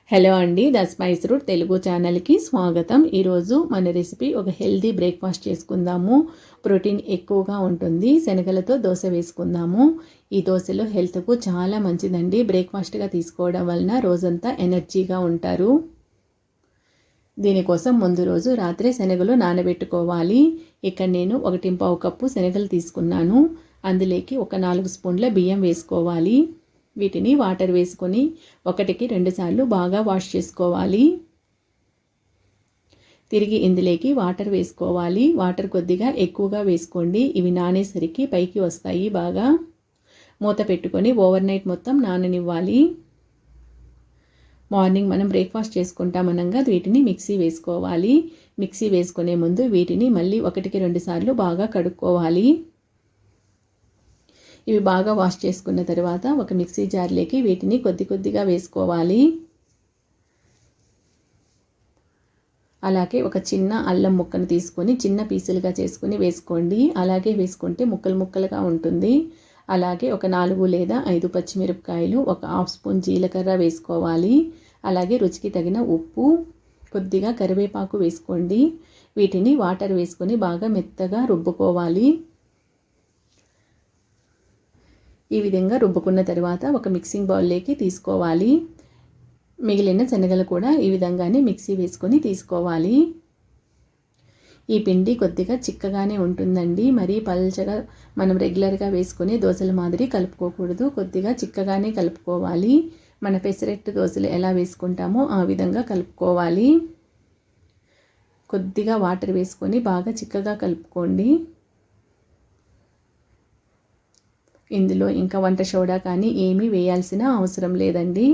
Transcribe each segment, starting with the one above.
Hello అండి, the spice route Telugu ఛానల్కి స్వాగతం. ఈరోజు మన రెసిపీ ఒక హెల్తీ బ్రేక్ఫాస్ట్ చేసుకుందాము. ప్రోటీన్ ఎక్కువగా ఉంటుంది. శనగలతో దోశ వేసుకుందాము. ఈ దోశలో హెల్త్కు చాలా మంచిదండి. బ్రేక్ఫాస్ట్గా తీసుకోవడం వలన రోజంతా ఎనర్జీగా ఉంటారు. దీనికోసం ముందు రోజు రాత్రే శనగలు నానబెట్టుకోవాలి. ఇక్కడ నేను 1.5 కప్పు శనగలు తీసుకున్నాను. అందులోకి ఒక 4 స్పూన్ల బియ్యం వేసుకోవాలి. వీటిని వాటర్ వేసుకొని 1కి 2 సార్లు బాగా వాష్ చేసుకోవాలి. తిరిగి ఇందులోకి వాటర్ వేసుకోవాలి. వాటర్ కొద్దిగా ఎక్కువగా వేసుకోండి. ఇవి నానేసరికి పైకి వస్తాయి. బాగా మూత పెట్టుకొని ఓవర్ నైట్ మొత్తం నాననివ్వాలి. మార్నింగ్ మనం బ్రేక్ఫాస్ట్ చేసుకుంటామనగా వీటిని మిక్సీ వేసుకోవాలి. మిక్సీ వేసుకునే ముందు వీటిని మళ్ళీ 1కి 2 సార్లు బాగా కడుక్కోవాలి. ఇవి బాగా వాష్ చేసుకున్న తర్వాత ఒక మిక్సీ జార్లోకి వీటిని కొద్దిగా వేసుకోవాలి. అలాగే ఒక చిన్న అల్లం ముక్కను తీసుకొని చిన్న పీసులుగా చేసుకుని వేసుకోండి. అలాగే వేసుకుంటే ముక్కలుగా ఉంటుంది. అలాగే ఒక 4 లేదా 5 పచ్చిమిరపకాయలు, ఒక హాఫ్ స్పూన్ జీలకర్ర వేసుకోవాలి. అలాగే రుచికి తగిన ఉప్పు, కొద్దిగా కరివేపాకు వేసుకోండి. వీటిని వాటర్ వేసుకొని బాగా మెత్తగా రుబ్బుకోవాలి. ఈ విధంగా రుబ్బుకున్న తర్వాత ఒక మిక్సింగ్ బౌల్లోకి తీసుకోవాలి. మిగిలిన శనగలు కూడా ఈ విధంగానే మిక్సీ వేసుకొని తీసుకోవాలి. ఈ పిండి కొద్దిగా చిక్కగానే ఉంటుందండి. మరీ పల్చగా మనం రెగ్యులర్గా వేసుకునే దోశల మాదిరి కలుపుకోకూడదు. కొద్దిగా చిక్కగానే కలుపుకోవాలి. మన పెసరట్టు దోశలు ఎలా వేసుకుంటామో ఆ విధంగా కలుపుకోవాలి. కొద్దిగా వాటర్ వేసుకొని బాగా చిక్కగా కలుపుకోండి. ఇందులో ఇంకా వంట సోడా కానీ ఏమీ వేయాల్సిన అవసరం లేదండి.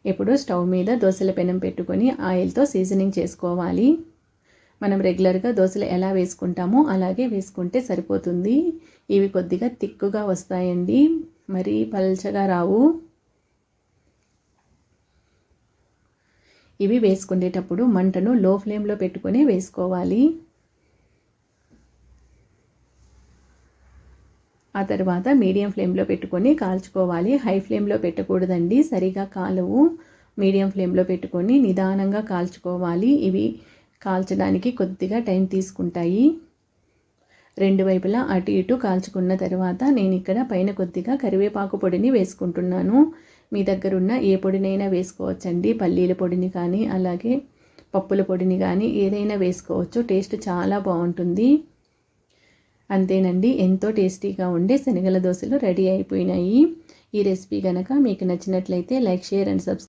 ఇప్పుడు స్టవ్ మీద దోశల పెనం పెట్టుకొని ఆయిల్తో సీజనింగ్ చేసుకోవాలి. మనం రెగ్యులర్గా దోశలు ఎలా వేసుకుంటామో అలాగే వేసుకుంటే సరిపోతుంది. ఇవి కొద్దిగా తిక్కుగా వస్తాయండి, మరీ పల్చగా రావు. ఇవి వేసుకునేటప్పుడు మంటను లో ఫ్లేమ్లో పెట్టుకొని వేసుకోవాలి. ఆ తర్వాత మీడియం ఫ్లేమ్లో పెట్టుకొని కాల్చుకోవాలి. హై ఫ్లేమ్లో పెట్టకూడదండి, సరిగా కాలవు. మీడియం ఫ్లేమ్లో పెట్టుకొని నిదానంగా కాల్చుకోవాలి. ఇవి కాల్చడానికి కొద్దిగా టైం తీసుకుంటాయి. 2 వైపులా అటు ఇటు కాల్చుకున్న తర్వాత నేను ఇక్కడ పైన కొద్దిగా కరివేపాకు పొడిని వేసుకుంటున్నాను. మీ దగ్గర ఉన్న ఏ పొడినైనా వేసుకోవచ్చండి. పల్లీల పొడిని కానీ అలాగే పప్పుల పొడిని కానీ ఏదైనా వేసుకోవచ్చు. టేస్ట్ చాలా బాగుంటుంది. అంతేనండి, ఎంతో టేస్టీగా ఉండే శనగల దోశలు రెడీ అయిపోయినాయి. ఈ రెసిపీ కనుక మీకు నచ్చినట్లయితే లైక్, షేర్ అండ్ సబ్స్క్రైబ్